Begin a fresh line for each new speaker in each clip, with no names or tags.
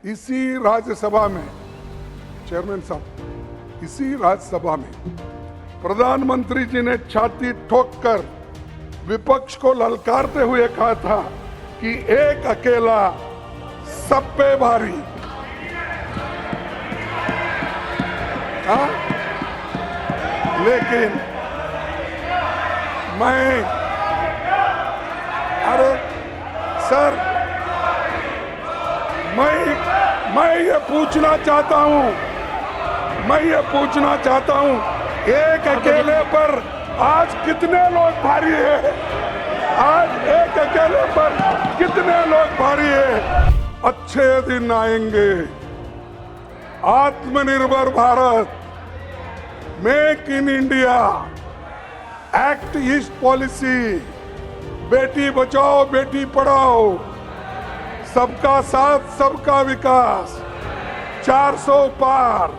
इसी राज्यसभा में, चेयरमैन साहब, इसी राज्यसभा में प्रधानमंत्री जी ने छाती ठोककर विपक्ष को ललकारते हुए कहा था कि एक अकेला सब पे भारी। हाँ? लेकिन अरे सर, मैं ये पूछना चाहता हूं, एक अकेले पर आज कितने लोग भारी है? आज एक अकेले पर कितने लोग भारी है? अच्छे दिन आएंगे, आत्मनिर्भर Bharat, make in India, act east policy, Beti Bachao Beti Padhao, सबका साथ सबका विकास, 400 पार,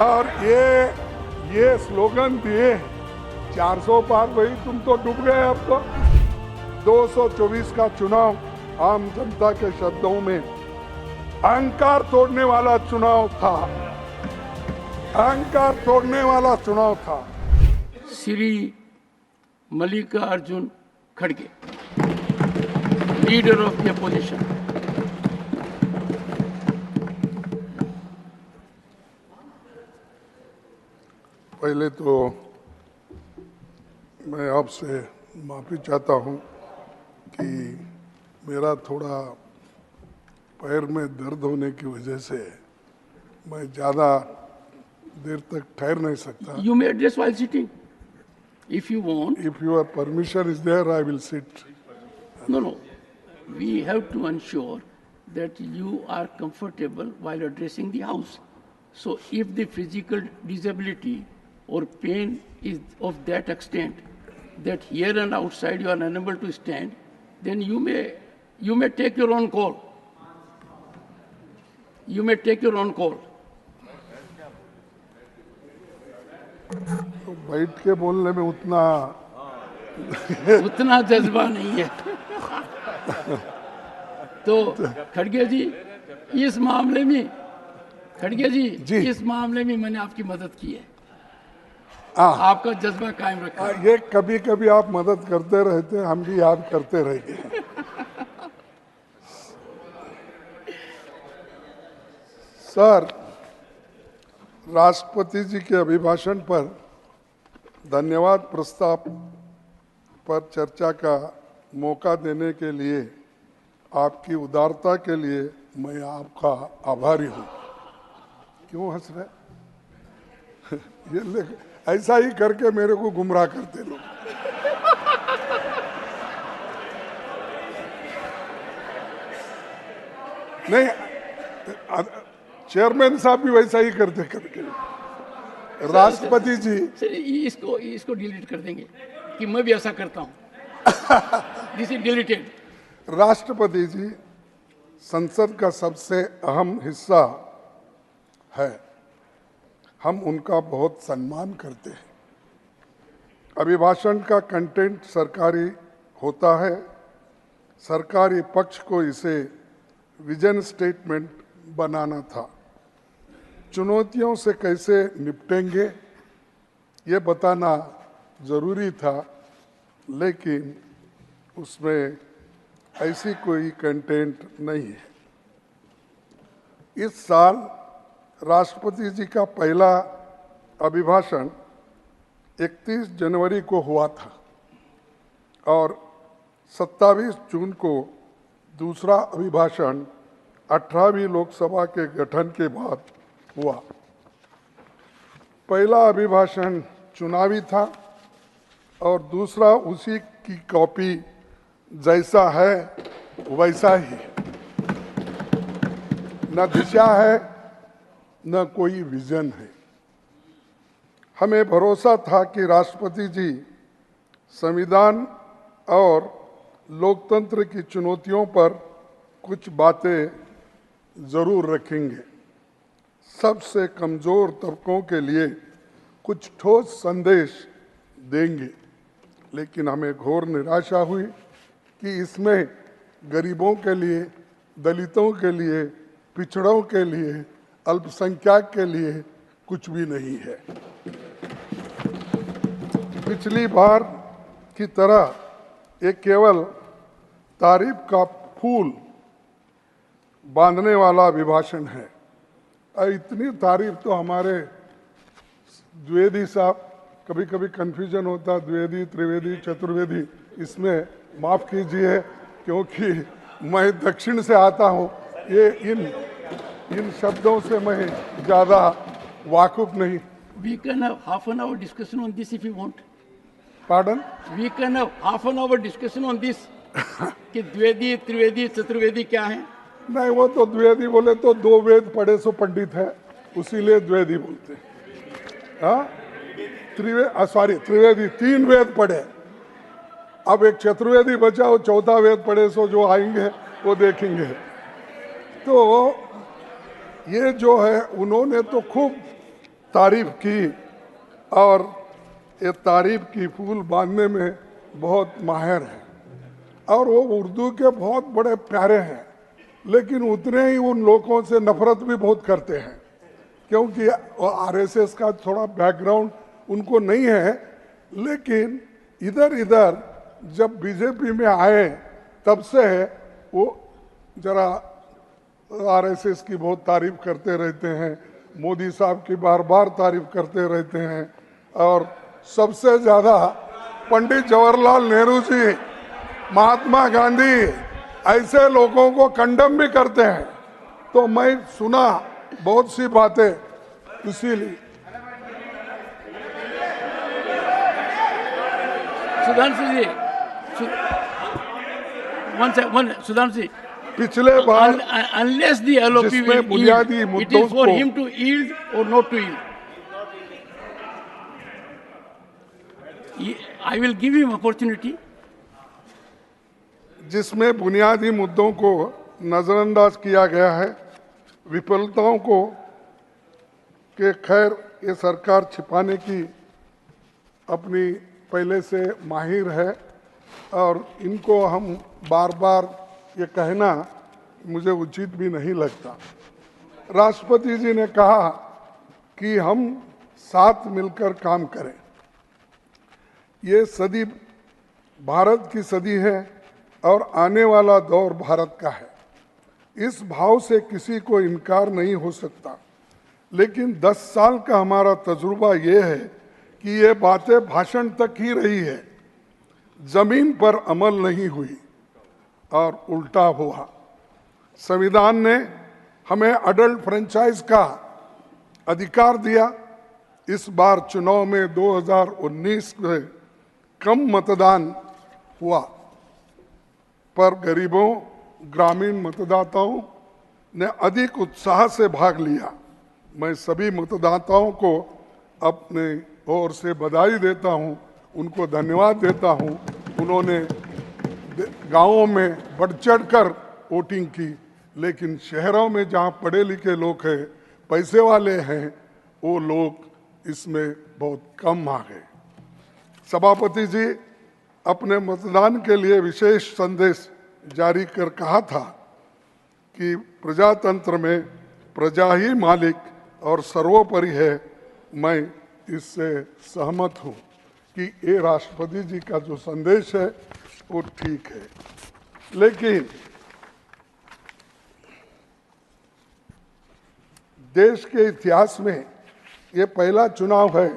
और ये स्लोगन दिए 400 पार, वही तुम तो डूब गए। अब तो 224 का चुनाव आम जनता के शब्दों में अहंकार तोड़ने वाला चुनाव था, अहंकार तोड़ने वाला चुनाव था।
श्री मल्लिकार्जुन खड़गे, लीडर ऑफ द अपोजिशन।
पहले तो मैं आपसे माफ़ी चाहता हूं कि मेरा थोड़ा पैर में दर्द होने की वजह से मैं ज़्यादा देर तक ठहर नहीं सकता।
You may address while sitting, if you want.
If your permission is there, I will sit.
No. We have to ensure that you are comfortable while addressing the House. So if the physical disability or pain is of that extent that here and outside you are unable to stand, then you may take your own call. You may take your own call.
तो बैठ के बोलने में
उतना जज्बा नहीं है। तो खड़गे जी, इस मामले में इस मामले में मैंने आपकी मदद की है। आपका जज्बा कायम रखा।
ये कभी कभी आप मदद करते रहते, हम भी याद करते रहेंगे। सर, राष्ट्रपति जी के अभिभाषण पर धन्यवाद प्रस्ताव पर चर्चा का मौका देने के लिए आपकी उदारता के लिए मैं आपका आभारी हूं। क्यों हंस रहे? ये ऐसा ही करके मेरे को गुमराह करते लोग। नहीं, चेयरमैन साहब भी वैसा ही करते करके। राष्ट्रपति जी,
इसको डिलीट कर देंगे कि मैं भी ऐसा करता हूं। This is deleted.
राष्ट्रपति जी संसद का सबसे अहम हिस्सा है, हम उनका बहुत सम्मान करते हैं। अभिभाषण का कंटेंट सरकारी होता है, सरकारी पक्ष को इसे विजन स्टेटमेंट बनाना था। चुनौतियों से कैसे निपटेंगे ये बताना जरूरी था, लेकिन उसमें ऐसी कोई कंटेंट नहीं है। इस साल राष्ट्रपति जी का पहला अभिभाषण 31 जनवरी को हुआ था और 27 जून को दूसरा अभिभाषण 18वीं लोकसभा के गठन के बाद हुआ। पहला अभिभाषण चुनावी था और दूसरा उसी की कॉपी जैसा है वैसा ही, न दिशा है न कोई विजन है। हमें भरोसा था कि राष्ट्रपति जी संविधान और लोकतंत्र की चुनौतियों पर कुछ बातें जरूर रखेंगे, सबसे कमजोर तबकों के लिए कुछ ठोस संदेश देंगे। लेकिन हमें घोर निराशा हुई कि इसमें गरीबों के लिए, दलितों के लिए, पिछड़ों के लिए, अल्पसंख्यक के लिए कुछ भी नहीं है। पिछली बार की तरह ये केवल तारीफ का फूल बांधने वाला अभिभाषण है। और इतनी तारीफ तो हमारे द्विवेदी साहब, कभी कभी कंफ्यूजन होता है द्विवेदी, त्रिवेदी, चतुर्वेदी, इसमें माफ कीजिए क्योंकि मैं दक्षिण से आता हूँ, ये इन शब्दों से मैं ज़्यादा वाकुफ नहीं।
We can have half an hour discussion on this if you want.
Pardon?
We can have half an hour discussion on this. कि द्विवेदी, त्रिवेदी, चतुर्वेदी क्या है?
नहीं, वो तो द्विवेदी बोले तो 2 वेद पढ़े सो पंडित है, उसीलिए द्विवेदी बोलते हैं। हाँ, त्रिवेदी 3 वेद पढ़े, अब एक चतुर्वेदी बचा, वो 4था वेद पढ़े सो जो आएंगे वो देखेंगे। तो ये जो है उन्होंने तो खूब तारीफ की और ये तारीफ की फूल बांधने में बहुत माहिर है और वो उर्दू के बहुत बड़े प्यारे हैं, लेकिन उतने ही उन लोगों से नफरत भी बहुत करते हैं क्योंकि आरएसएस का थोड़ा बैकग्राउंड उनको नहीं है। लेकिन इधर जब बीजेपी में आए तब से वो जरा आरएसएस की बहुत तारीफ करते रहते हैं, मोदी साहब की बार बार तारीफ करते रहते हैं और सबसे ज़्यादा पंडित जवाहरलाल नेहरू जी, महात्मा गांधी, ऐसे लोगों को कंडम भी करते हैं। तो मैं सुना बहुत सी बातें, इसीलिए
सुधांशु जी, सुधांशु जी,
पिछले बार
unless the LOP
जिसमें
will
बुनियादी
yield, it
मुद्दों
is for
को
him to yield or not to yield. I will give him opportunity.
जिसमें बुनियादी मुद्दों को नज़रअंदाज किया गया है, विफलताओं को के खैर ये सरकार छिपाने की अपनी पहले से माहिर है और इनको हम बार बार ये कहना मुझे उचित भी नहीं लगता। राष्ट्रपति जी ने कहा कि हम साथ मिलकर काम करें। ये सदी भारत की सदी है और आने वाला दौर भारत का है। इस भाव से किसी को इनकार नहीं हो सकता, लेकिन 10 साल का हमारा तजुर्बा ये है कि ये बातें भाषण तक ही रही है, जमीन पर अमल नहीं हुई और उल्टा हुआ। संविधान ने हमें अडल्ट फ्रेंचाइज का अधिकार दिया। इस बार चुनाव में 2019 में कम मतदान हुआ, पर गरीबों, ग्रामीण मतदाताओं ने अधिक उत्साह से भाग लिया। मैं सभी मतदाताओं को अपने ओर से बधाई देता हूं, उनको धन्यवाद देता हूं। उन्होंने गांवों में बढ़ चढ़कर वोटिंग की, लेकिन शहरों में जहां पढ़े लिखे लोग हैं, पैसे वाले हैं, वो लोग इसमें बहुत कम आ गए। सभापति जी अपने मतदान के लिए विशेष संदेश जारी कर कहा था कि प्रजातंत्र में प्रजा ही मालिक और सर्वोपरि है। मैं इससे सहमत हूं कि ये राष्ट्रपति जी का जो संदेश है वो ठीक है, लेकिन देश के इतिहास में ये पहला चुनाव है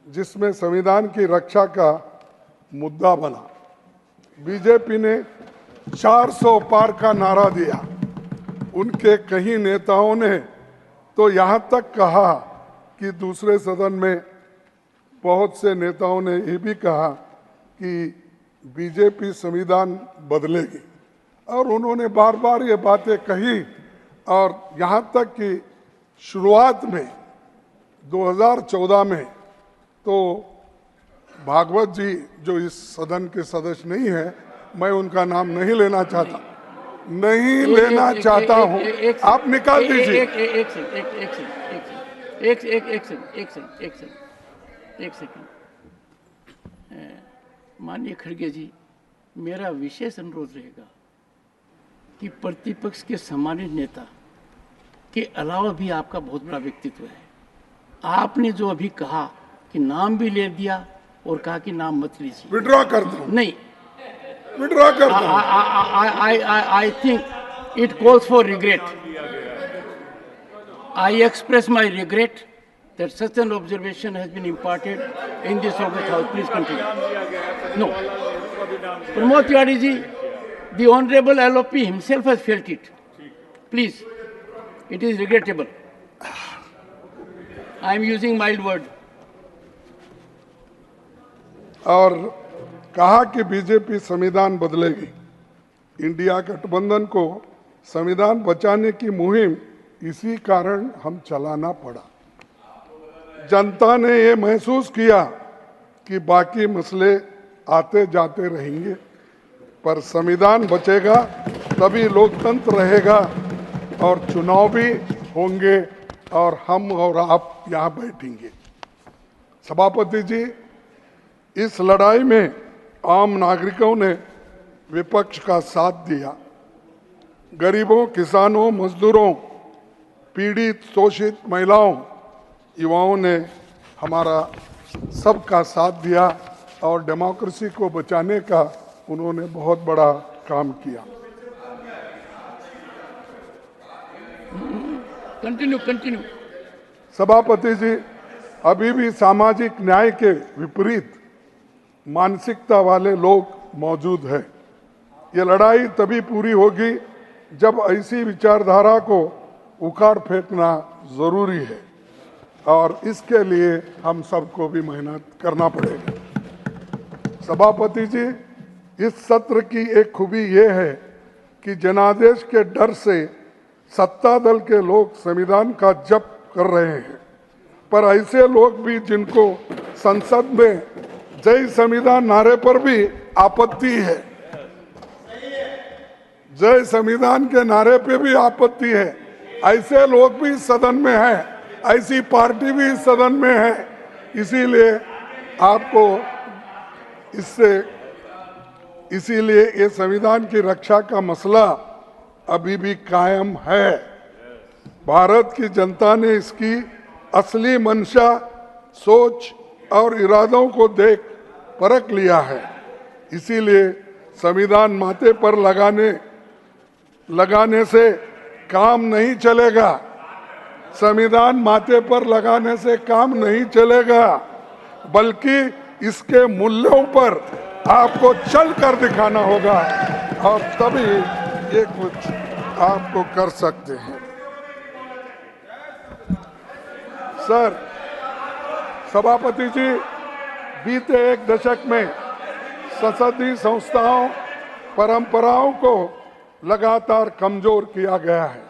जिसमें संविधान की रक्षा का मुद्दा बना। बीजेपी ने 400 पार का नारा दिया। उनके कई नेताओं ने तो यहाँ तक कहा कि दूसरे सदन में बहुत से नेताओं ने ये भी कहा कि बीजेपी संविधान बदलेगी, और उन्होंने बार बार ये बातें कही। और यहाँ तक कि शुरुआत में 2014 में तो भागवत जी, जो इस सदन के सदस्य नहीं है, मैं उनका नाम नहीं लेना चाहता, आप निकाल दीजिए।
एक सेकंड। माननीय खड़गे जी, मेरा विशेष अनुरोध रहेगा कि प्रतिपक्ष के सम्मानित नेता के अलावा भी आपका बहुत बड़ा व्यक्तित्व है। आपने जो अभी कहा कि नाम भी ले दिया और कहा कि नाम मत लीजिए,
विड्रॉ करता हूं,
नहीं,
विड्रॉ करता हूं।
I think it calls for regret. I express my regret that such an observation has been imparted in this August House. Please continue. No. Pramod Tiwari ji, the Honorable LOP himself has felt it. Please, it is regrettable. I am using mild word.
और कहा कि BJP संविधान बदलेगी। India गठबंधन को संविधान बचाने की मुहिम इसी कारण हम चलाना पड़ा। जनता ने ये महसूस किया कि बाकी मसले आते जाते रहेंगे, पर संविधान बचेगा तभी लोकतंत्र रहेगा और चुनाव भी होंगे और हम और आप यहाँ बैठेंगे। सभापति जी, इस लड़ाई में आम नागरिकों ने विपक्ष का साथ दिया। गरीबों, किसानों, मजदूरों, पीड़ित, शोषित महिलाओं, युवाओं ने हमारा सबका साथ दिया और डेमोक्रेसी को बचाने का उन्होंने बहुत बड़ा काम किया।
कंटिन्यू।
सभापति जी, अभी भी सामाजिक न्याय के विपरीत मानसिकता वाले लोग मौजूद हैं। ये लड़ाई तभी पूरी होगी जब ऐसी विचारधारा को उखाड़ फेंकना जरूरी है और इसके लिए हम सबको भी मेहनत करना पड़ेगा। सभापति जी, इस सत्र की एक खूबी ये है कि जनादेश के डर से सत्ता दल के लोग संविधान का जप कर रहे हैं, पर ऐसे लोग भी जिनको संसद में जय संविधान नारे पर भी आपत्ति है, जय संविधान के नारे पे भी आपत्ति है, ऐसे लोग भी सदन में हैं, ऐसी पार्टी भी सदन में है। इसीलिए आपको इसीलिए ये संविधान की रक्षा का मसला अभी भी कायम है। भारत की जनता ने इसकी असली मंशा, सोच और इरादों को देख परख लिया है। इसीलिए संविधान माथे पर लगाने से काम नहीं चलेगा। संविधान माथे पर लगाने से काम नहीं चलेगा, बल्कि इसके मूल्यों पर आपको चल कर दिखाना होगा और तभी ये कुछ आपको कर सकते हैं। सर, सभापति जी, बीते एक दशक में संसदीय संस्थाओं, परंपराओं को लगातार कमजोर किया गया है,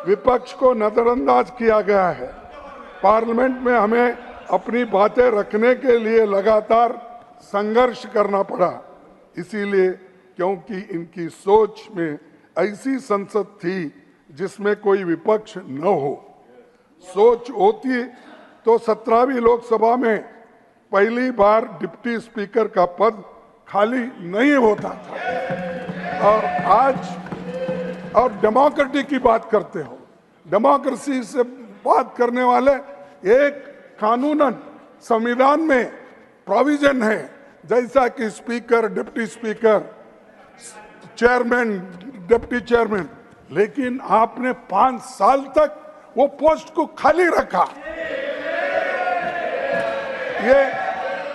विपक्ष को नजरअंदाज किया गया है। पार्लियामेंट में हमें अपनी बातें रखने के लिए लगातार संघर्ष करना पड़ा, इसीलिए क्योंकि इनकी सोच में ऐसी संसद थी जिसमें कोई विपक्ष न हो। सोच होती तो 17वीं लोकसभा में पहली बार डिप्टी स्पीकर का पद खाली नहीं होता था। और आज और डेमोक्रेसी की बात करते हो, डेमोक्रेसी से बात करने वाले एक कानूनन संविधान में प्रोविजन है, जैसा कि speaker, deputy speaker, chairman, deputy chairman, लेकिन आपने 5 साल तक वो पोस्ट को खाली रखा।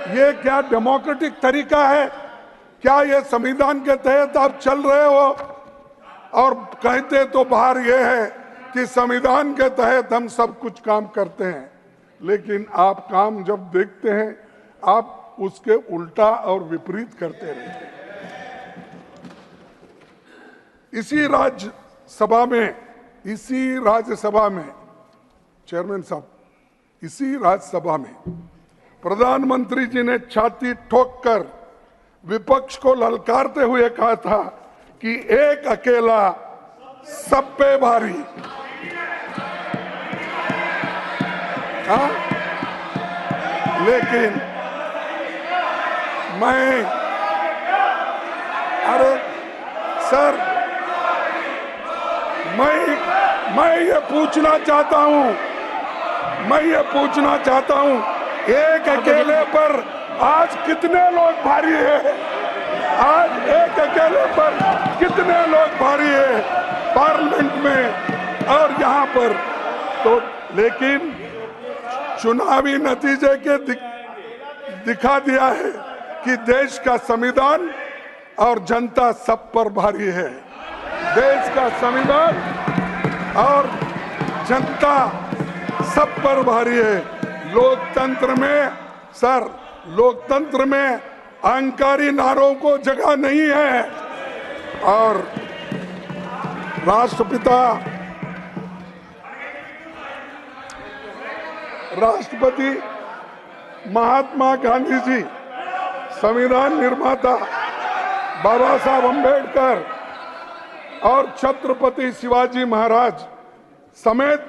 ये क्या डेमोक्रेटिक तरीका है? क्या ये संविधान के तहत आप चल रहे हो? और कहते तो बाहर ये है कि संविधान के तहत हम सब कुछ काम करते हैं, लेकिन आप काम जब देखते हैं आप उसके उल्टा और विपरीत करते रहते हैं। इसी राज्यसभा में चेयरमैन साहब, इसी राज्यसभा में प्रधानमंत्री जी ने छाती ठोककर विपक्ष को ललकारते हुए कहा था कि एक अकेला सब पे भारी। हाँ, लेकिन अरे सर, मैं ये पूछना चाहता हूं, एक अकेले पर आज कितने लोग भारी है? आज एक अकेले पर कितने लोग भारी है पार्लियामेंट में और यहाँ पर? तो लेकिन चुनावी नतीजे के दिखा दिया है कि देश का संविधान और जनता सब पर भारी है। देश का संविधान और जनता सब पर भारी है। लोकतंत्र में अहंकारी नारों को जगह नहीं है। और राष्ट्रपति महात्मा गांधी जी, संविधान निर्माता बाबा साहब अम्बेडकर और छत्रपति शिवाजी महाराज समेत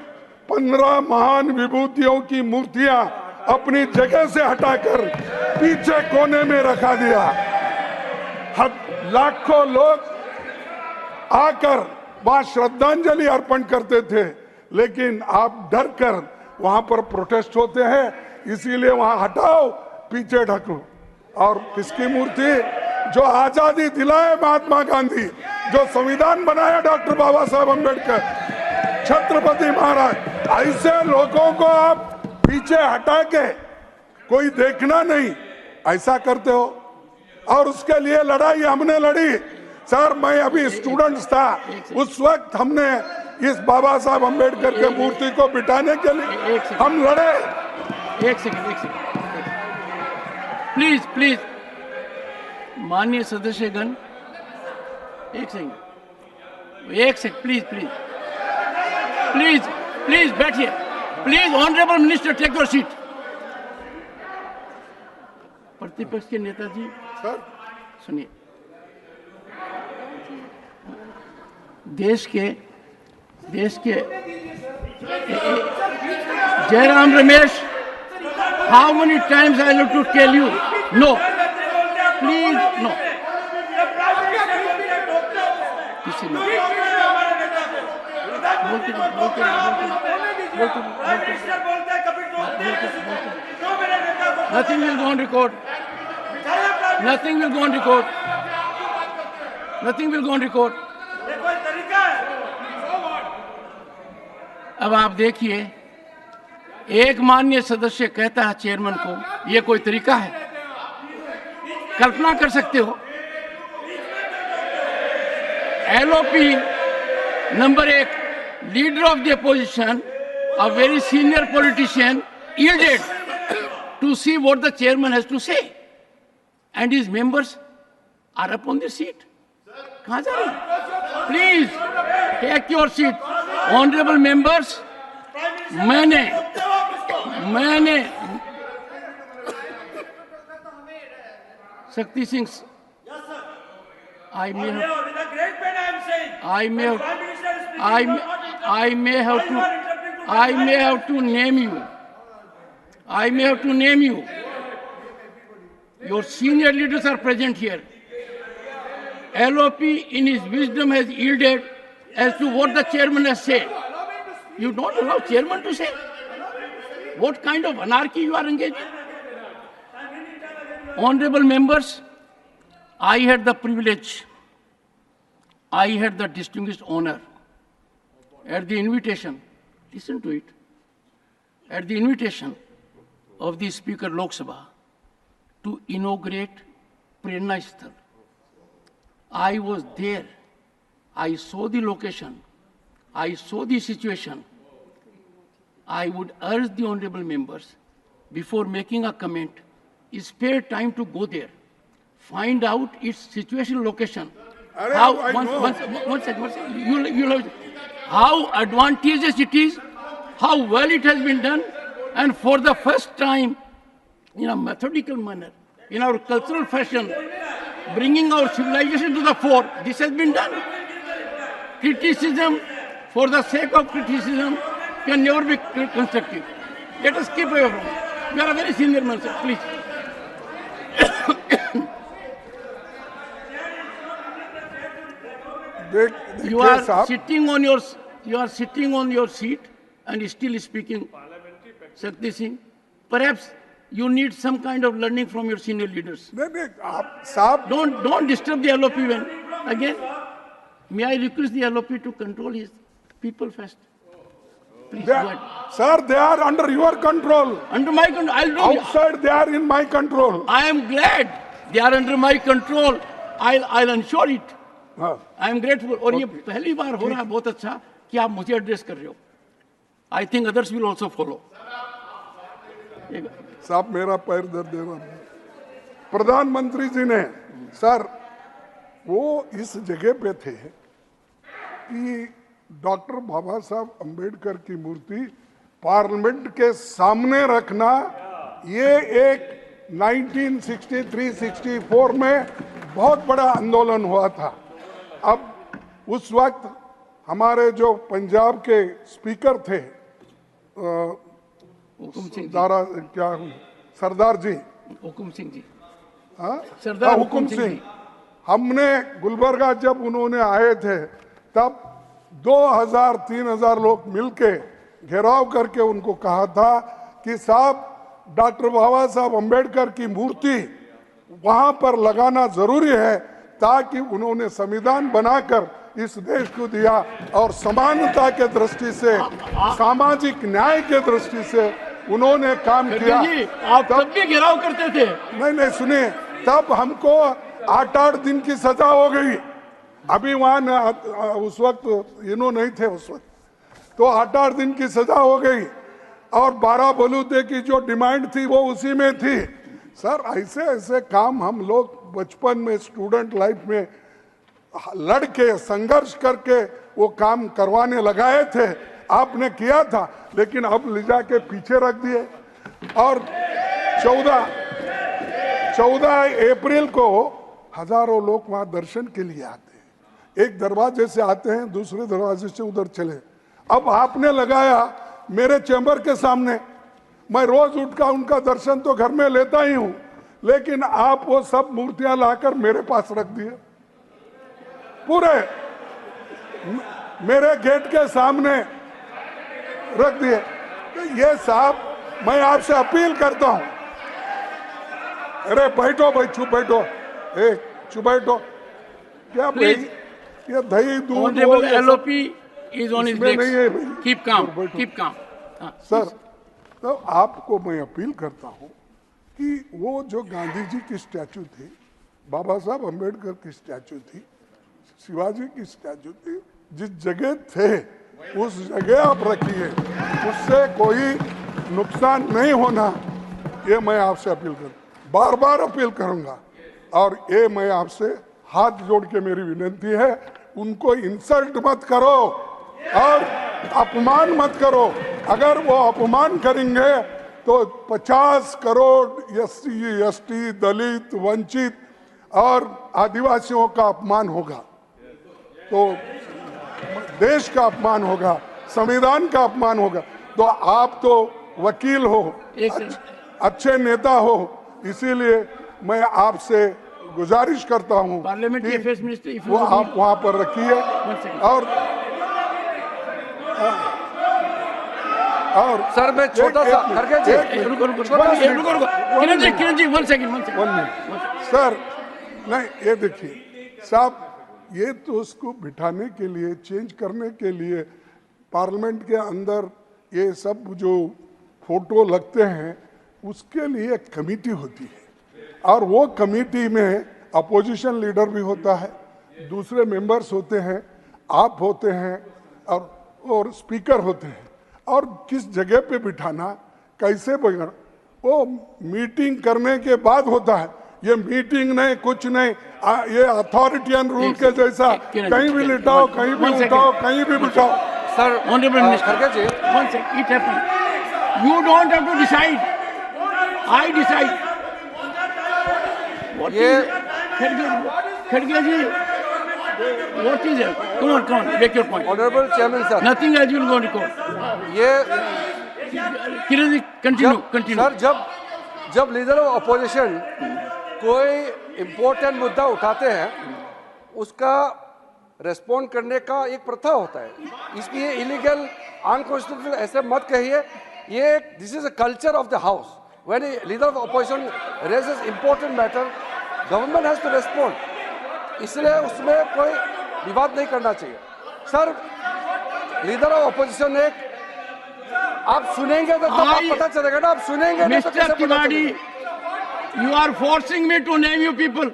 15 महान विभूतियों की मूर्तियां अपनी जगह से हटाकर पीछे कोने में रखा दिया। लाखों लोग आकर वहां श्रद्धांजलि अर्पण करते थे, लेकिन आप डर कर वहां पर प्रोटेस्ट होते हैं, इसीलिए वहां हटाओ, पीछे ढको। और किसकी मूर्ति? जो आजादी दिलाए महात्मा गांधी, जो संविधान बनाया डॉक्टर बाबा साहब अम्बेडकर, छत्रपति महाराज, ऐसे लोगों को आप पीछे हटा के कोई देखना नहीं, ऐसा करते हो। और उसके लिए लड़ाई हमने लड़ी सर। मैं अभी स्टूडेंट्स था, उस वक्त हमने इस बाबा साहब अम्बेडकर के मूर्ति को बिठाने के लिए हम लड़े।
एक सेकंड प्लीज माननीय सदस्यगण, एक सेकंड प्लीज बैठिए। Please honourable minister take your seat. प्रतिपक्ष के नेताजी
सर
सुनिए। देश के Jairam Ramesh, how many times I have to tell you? No please no. किसी ने Nothing will go on record. Nothing will go on record. Nothing will go on record. अब आप देखिए, एक माननीय सदस्य कहता है चेयरमैन को, ये कोई तरीका है? कल्पना कर सकते हो? LOP number 1, leader of the opposition, a very senior politician, yielded to see what the chairman has to say, and his members are up on the seat. कहाँ जा रहे हैं? Please take your seat, honorable members. मैंने Shakti Singh, I may have to name you. Your senior leaders are present here. LOP in his wisdom has yielded as to what the chairman has said. You don't allow chairman to say? What kind of anarchy you are engaged in? Honorable members, I had the privilege, I had the distinguished honor, at the invitation, listen to it, at the invitation of the Speaker Lok Sabha to inaugurate Prerna Sthal. I was there. I saw the location. I saw the situation. I would urge the honorable members, before making a comment, spare time to go there, find out its situation, location. How advantageous it is, how well it has been done, and for the first time, in a methodical manner, in our cultural fashion, bringing our civilization to the fore, this has been done. Criticism for the sake of criticism can never be constructive. Let us keep away from it. You are a very senior man, sir. Please. You are sitting on your you are sitting on your seat and still speaking, Shakti Singh. Perhaps you need some kind of learning from your senior leaders.
नहीं आप साहब
Don't disturb the LOP when again. May I request the LOP to control his people first? Please go ahead.
sir, they are under your control.
Under my control, I'll do it.
Outside they are in my control.
I am glad they are under my control. I'll ensure it.
हाँ,
I am grateful. और ये पहली बार हो रहा है बहुत अच्छा कि आप मुझे एड्रेस कर रहे हो. I think others will also follow.
साहब मेरा पैर दर्द दे रहा है। प्रधानमंत्री जी ने सर वो इस जगह पे थे कि डॉक्टर बाबा साहब अंबेडकर की मूर्ति पार्लियामेंट के सामने रखना ये एक 1963-64 में बहुत बड़ा आंदोलन हुआ था। अब उस वक्त हमारे जो पंजाब के स्पीकर थे
हुकुम सिंह जी,
दारा क्या सरदार जी,
हुकुम सिंह जी,
हाँ
सरदार
हाँ,
हुकुम सिंह जी।
हमने गुलबर्गा जब उन्होंने आए थे तब 2000-3000 लोग मिलके घेराव करके उनको कहा था कि साहब डॉक्टर बाबा साहब अंबेडकर की मूर्ति वहां पर लगाना जरूरी है, ताकि उन्होंने संविधान बनाकर इस देश को दिया और समानता के दृष्टि से, सामाजिक न्याय के दृष्टि से उन्होंने काम किया।
जी, आप तब भी घेराव करते थे।
नहीं सुनिए, तब हमको 8-8 दिन की सजा हो गई। अभी वहां उस वक्त इन्हों नहीं थे उस वक्त, तो 8-8 दिन की सजा हो गई और 12 बलूते की जो डिमांड थी वो उसी में थी। सर ऐसे ऐसे काम हम लोग बचपन में स्टूडेंट लाइफ में लड़के संघर्ष करके वो काम करवाने लगाए थे, आपने किया था, लेकिन अब ले जाके पीछे रख दिए। और 14 अप्रैल को हजारों लोग वहां दर्शन के लिए आते हैं, एक दरवाजे से आते हैं, दूसरे दरवाजे से उधर चले। अब आपने लगाया मेरे चैम्बर के सामने, मैं रोज उठकर उनका दर्शन तो घर में लेता ही हूं, लेकिन आप वो सब मूर्तियां लाकर मेरे पास रख दिए, पूरे मेरे गेट के सामने रख दिए। तो ये साहब मैं आपसे अपील करता हूं, अरे बैठो भाई, चुप बैठो, चुप बैठो। क्या भाई ये दही दूध
Honorable LOP is on his
इसमें नहीं है
legs.
भाई।
Keep calm.
बैठो।
Keep calm. हाँ,
सर तो आपको मैं अपील करता हूं कि वो जो गांधी जी की स्टैचू थी, बाबा साहब अंबेडकर की स्टैचू थी, शिवाजी की स्टैचू थी, जिस जगह थे उस जगह आप रखिए, उससे कोई नुकसान नहीं होना, ये मैं आपसे अपील बार बार अपील करूंगा। और ये मैं आपसे हाथ जोड़ के मेरी विनती है, उनको इंसल्ट मत करो और अपमान मत करो। अगर वो अपमान करेंगे तो 50 करोड़ SC ST दलित वंचित और आदिवासियों का अपमान होगा, तो देश का अपमान होगा, संविधान का अपमान होगा। तो आप तो वकील हो, अच्छे नेता हो, इसीलिए मैं आपसे गुजारिश करता हूं
Parliamentary Affairs Minister, if you
वो आप वहां पर रखिए। और
सर मैं छोटा सा खड़गे जी,
किरण जी 1 सेकंड।
सर नहीं, ये देखिए साहब, ये तो उसको बिठाने के लिए, चेंज करने के लिए पार्लियामेंट के अंदर ये सब जो फोटो लगते हैं उसके लिए एक कमेटी होती है, और वो कमेटी में अपोजिशन लीडर भी होता है, दूसरे मेंबर्स होते हैं, आप होते हैं और स्पीकर होते हैं। और किस जगह पे बिठाना, कैसे बिठाना, वो मीटिंग करने के बाद होता है। ये मीटिंग नहीं, कुछ नहीं, ये अथॉरिटियन रूल के जैसा कहीं भी लिटाओ, कहीं भी उठाओ, कहीं भी बिठाओ।
सर
Honorable Minister,
खड़गे जी,
1 second, it happened. You don't have to decide. I decide. What
ये
Khadge ji, what is it? Come on, make your point.
Honourable chairman sir,
Nothing else will go on record.
ये
Kiran ji, continue.
Sir जब leader of opposition कोई important मुद्दा उठाते हैं, उसका respond करने का एक प्रथा होता है, इसलिए इलीगल अनकॉन्स्टिट्यूशनल ऐसे मत कहिए। ये this is a culture of the house. When a leader of opposition raises important matter, government has to respond, इसलिए उसमें कोई विवाद नहीं करना चाहिए। सर, लीडर ऑफ अपोजिशन ने, आप सुनेंगे तो तब आप पता चलेगा ना, आप सुनेंगे नहीं तो कैसे
Mr.
पता
Tiwari,
चलेगा?
you are forcing me to name you people.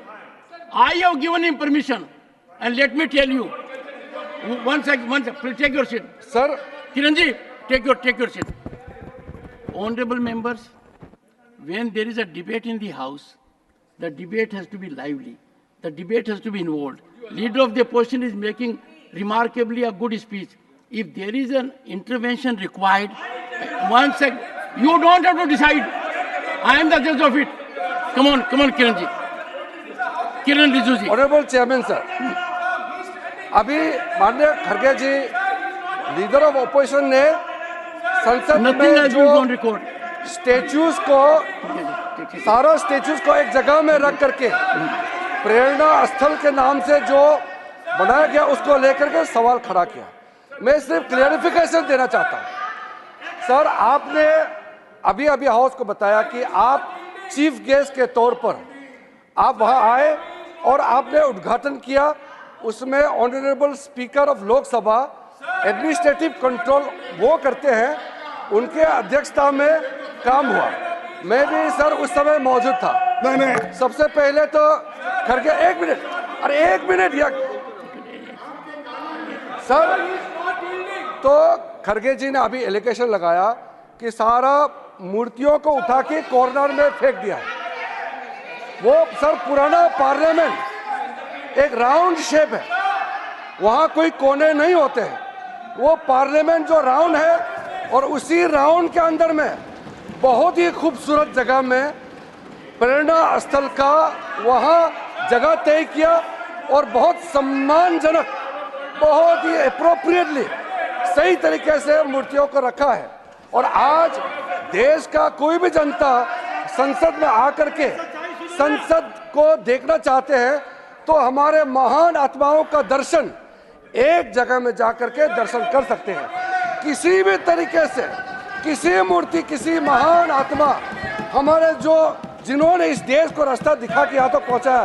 I have given him permission. And let me tell you, one second, please take your seat.
Sir,
Kiranji, take your seat. Honorable members, when there is a debate in the House, the debate has to be lively. The debate has to be involved. Leader of the opposition is making remarkably a good speech. If there is an intervention required, one second, you don't have to decide. I am the judge of it. Come on, Kiranji. Kiran Rijiju ji.
Honourable chairman sir, अभी माननीय खड़गे जी, leader of opposition ने संसद
Nothing
में
has been on record.
Statues को, सारा statues को एक जगह में रख करके प्रेरणा स्थल के नाम से जो बनाया गया उसको लेकर के सवाल खड़ा किया। मैं सिर्फ क्लियरिफिकेशन देना चाहता हूं। सर, आपने अभी हाउस को बताया कि आप चीफ गेस्ट के तौर पर आप वहां आए और आपने उद्घाटन किया। उसमें honourable speaker of Lok Sabha administrative control वो करते हैं, उनके अध्यक्षता में काम हुआ। मैं भी सर उस समय मौजूद था।
नहीं,
सबसे पहले तो खड़गे, एक मिनट या सर, तो खड़गे जी ने अभी एलिगेशन लगाया कि सारा मूर्तियों को उठा के कॉर्नर में फेंक दिया है। वो सर पुराना पार्लियामेंट एक राउंड शेप है, वहां कोई कोने नहीं होते हैं। वो पार्लियामेंट जो राउंड है और उसी राउंड के अंदर में बहुत ही खूबसूरत जगह में प्रेरणा स्थल का वहां जगह तय किया और बहुत सम्मानजनक, बहुत ही अप्रोप्रिएटली सही तरीके से मूर्तियों को रखा है। और आज देश का कोई भी जनता संसद में आकर के संसद को देखना चाहते हैं तो हमारे महान आत्माओं का दर्शन एक जगह में जाकर के दर्शन कर सकते हैं। किसी भी तरीके से किसी मूर्ति, किसी महान आत्मा हमारे जो जिन्होंने इस देश को रास्ता दिखा के यहाँ तक पहुँचाया,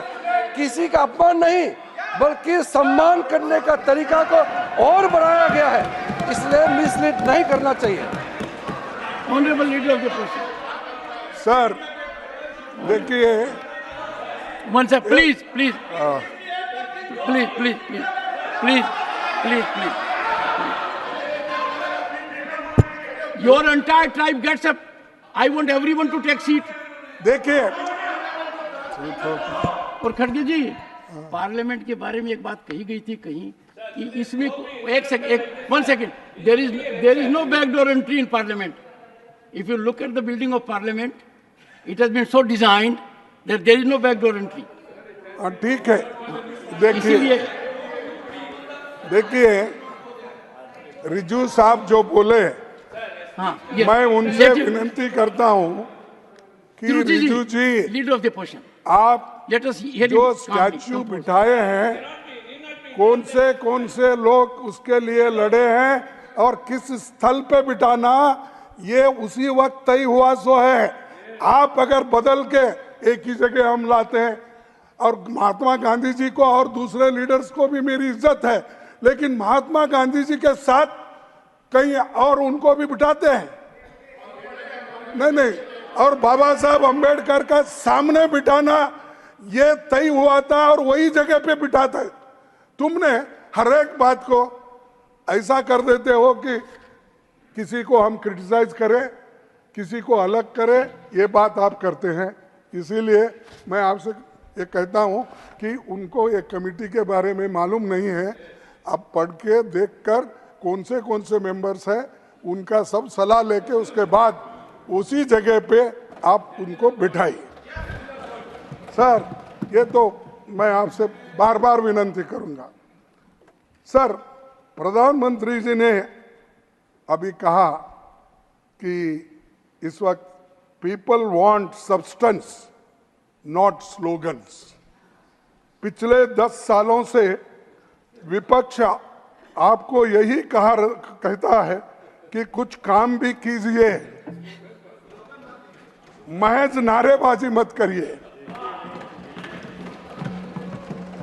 किसी का अपमान नहीं बल्कि सम्मान करने का तरीका को और बढ़ाया गया है, इसलिए मिसलीड नहीं करना चाहिए।
Honorable Leader of the Opposition.
Sir देखिए,
One second, please. Please. Your entire tribe gets up. I want everyone to take seat.
देखिए,
और खड़गे जी, पार्लियामेंट के बारे में एक बात कही गई थी कहीं कि इसमें one second, there is no backdoor entry in parliament. If you look at the building of parliament, it has been so designed that there is no backdoor entry.
हाँ ठीक है।
इसीलिए
देखिए रिजू साहब जो बोले,
yes.
मैं उनसे विनती करता हूँ कि रिजू जी,
लीडर ऑफ द अपोजिशन,
आप
let us hear
जो
him
स्टैच्यू
calmly.
बिठाए हैं, कौन से लोग उसके लिए लड़े हैं और किस स्थल पे बिठाना, ये उसी वक्त तय हुआ सो है। आप अगर बदल के एक ही जगह हम लाते हैं, और महात्मा गांधी जी को और दूसरे लीडर्स को भी मेरी इज्जत है, लेकिन महात्मा गांधी जी के साथ कहीं और उनको भी बिठाते हैं, नहीं, और बाबा साहब अंबेडकर का सामने बिठाना ये तय हुआ था और वही जगह पे बिठाता है। तुमने हर एक बात को ऐसा कर देते हो कि किसी को हम क्रिटिसाइज करें, किसी को अलग करें, ये बात आप करते हैं। इसीलिए मैं आपसे ये कहता हूँ कि उनको एक कमेटी के बारे में मालूम नहीं है। आप पढ़ के देखकर कौन से मेंबर्स हैं उनका सब सलाह लेके उसके बाद उसी जगह पे आप उनको बिठाइए। सर, ये तो मैं आपसे बार बार विनती करूंगा। सर, प्रधानमंत्री जी ने अभी कहा कि इस वक्त people want substance not slogans. पिछले 10 सालों से विपक्ष आपको यही कहता है कि कुछ काम भी कीजिए, महज नारेबाजी मत करिए।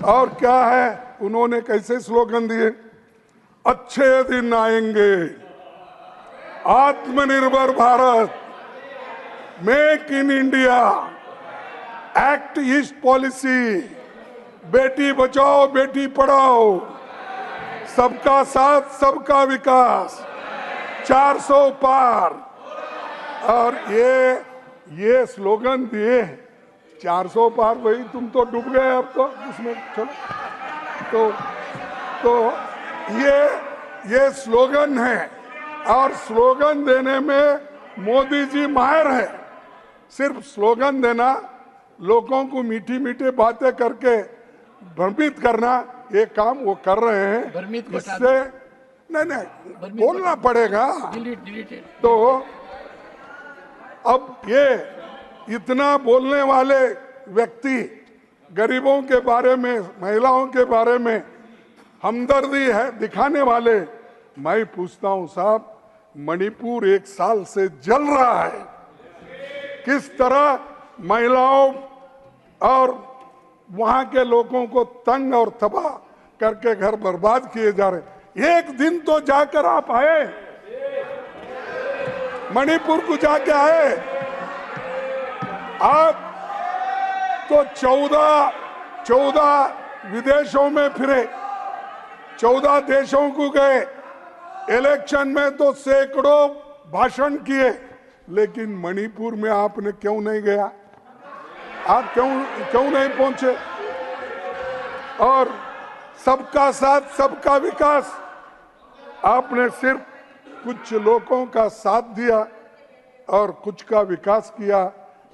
और क्या है, उन्होंने कैसे स्लोगन दिए? अच्छे दिन आएंगे, आत्मनिर्भर Bharat, make in India, act east policy, Beti Bachao Beti Padhao, सबका साथ सबका विकास, 400 पार। और ये स्लोगन दिए, 400 पार, वही तुम तो डूब गए अब तो इसमें। चलो तो ये स्लोगन है, और स्लोगन देने में मोदी जी माहिर है। सिर्फ स्लोगन देना, लोगों को मीठी मीठी बातें करके भ्रमित करना, ये काम वो कर रहे हैं। इससे नहीं बोलना पड़ेगा। तो अब ये इतना बोलने वाले व्यक्ति गरीबों के बारे में, महिलाओं के बारे में हमदर्दी है दिखाने वाले, मैं पूछता हूं साहब, मणिपुर 1 साल से जल रहा है, किस तरह महिलाओं और वहां के लोगों को तंग और तबाह करके घर बर्बाद किए जा रहे। एक दिन तो जाकर आप आए, मणिपुर को जाके आए आप तो 14 विदेशों में फिरे, 14 देशों को गए, इलेक्शन में तो सैकड़ों भाषण किए, लेकिन मणिपुर में आपने क्यों नहीं गया? आप क्यों नहीं पहुंचे? और सबका साथ सबका विकास, आपने सिर्फ कुछ लोगों का साथ दिया और कुछ का विकास किया,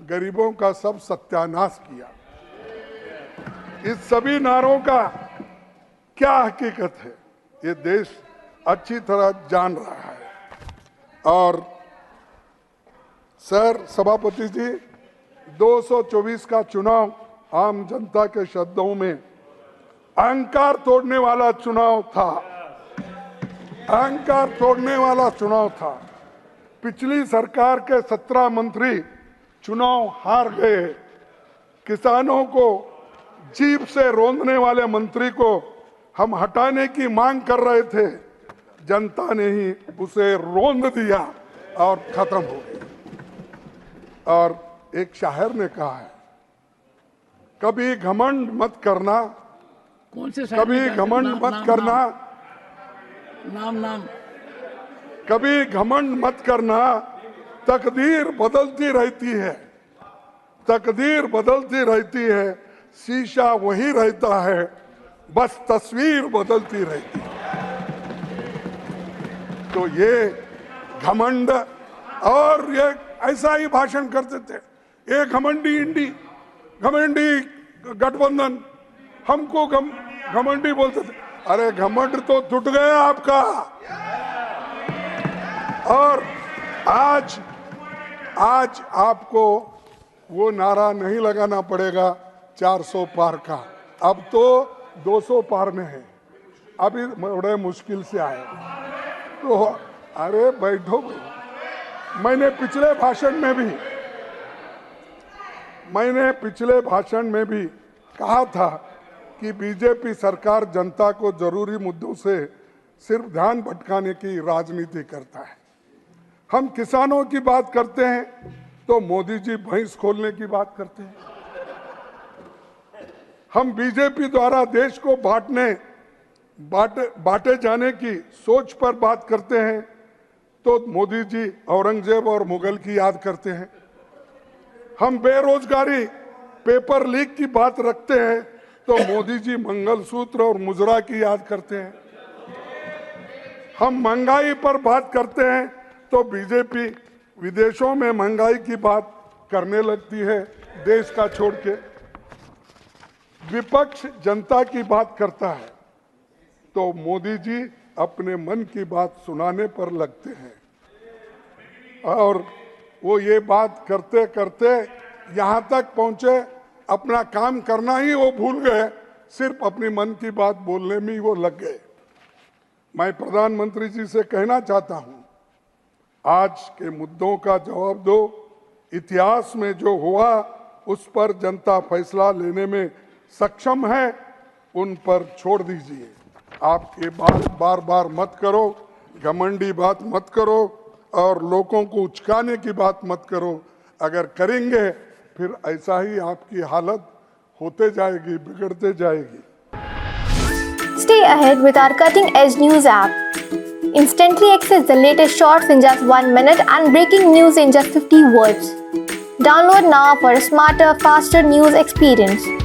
गरीबों का सब सत्यानाश किया। इस सभी नारों का क्या हकीकत है, ये देश अच्छी तरह जान रहा है। और सर सभापति जी, 224 का चुनाव आम जनता के शब्दों में अहंकार तोड़ने वाला चुनाव था, अहंकार तोड़ने वाला चुनाव था। पिछली सरकार के 17 मंत्री चुनाव हार गए, किसानों को जीभ से रोंदने वाले मंत्री को हम हटाने की मांग कर रहे थे, जनता ने ही उसे रोंद दिया और खत्म हो गई। और एक शायर ने कहा है, कभी घमंड मत करना,
कौन से
कभी घमंड मत करना,
नाम
कभी घमंड मत करना, तकदीर बदलती रहती है, तकदीर बदलती रहती है, शीशा वही रहता है, बस तस्वीर बदलती रहती है। तो ये घमंड, और ये ऐसा ही भाषण करते थे, ये घमंडी इंडी, घमंडी गठबंधन, हमको घमंडी बोलते थे। अरे घमंड तो टूट गया आपका। और आज आपको वो नारा नहीं लगाना पड़ेगा 400 पार का, अब तो 200 पार में है, अभी बड़े मुश्किल से आए। तो अरे बैठो भाई, मैंने पिछले भाषण में भी कहा था कि बीजेपी सरकार जनता को जरूरी मुद्दों से सिर्फ ध्यान भटकाने की राजनीति करता है। हम किसानों की बात करते हैं तो मोदी जी भैंस खोलने की बात करते हैं। हम बीजेपी द्वारा देश को बांटे जाने की सोच पर बात करते हैं तो मोदी जी औरंगजेब और मुगल की याद करते हैं। हम बेरोजगारी, पेपर लीक की बात रखते हैं तो मोदी जी मंगलसूत्र और मुजरा की याद करते हैं। हम महंगाई पर बात करते हैं तो बीजेपी विदेशों में महंगाई की बात करने लगती है, देश का छोड़ के। विपक्ष जनता की बात करता है तो मोदी जी अपने मन की बात सुनाने पर लगते हैं, और वो ये बात करते करते यहाँ तक पहुंचे, अपना काम करना ही वो भूल गए, सिर्फ अपनी मन की बात बोलने में ही वो लग गए। मैं प्रधानमंत्री जी से कहना चाहता हूं, आज के मुद्दों का जवाब दो। इतिहास में जो हुआ उस पर जनता फैसला लेने में सक्षम है, उन पर छोड़ दीजिए। आप ये बात बार बार मत करो, घमंडी बात मत करो और लोगों को उचकाने की बात मत करो। अगर करेंगे फिर ऐसा ही आपकी हालत होते जाएगी, बिगड़ते जाएगी।
Stay ahead with our cutting-edge news app. Instantly access the latest shorts in just 1 minute and breaking news in just 50 words. Download now for a smarter, faster news experience.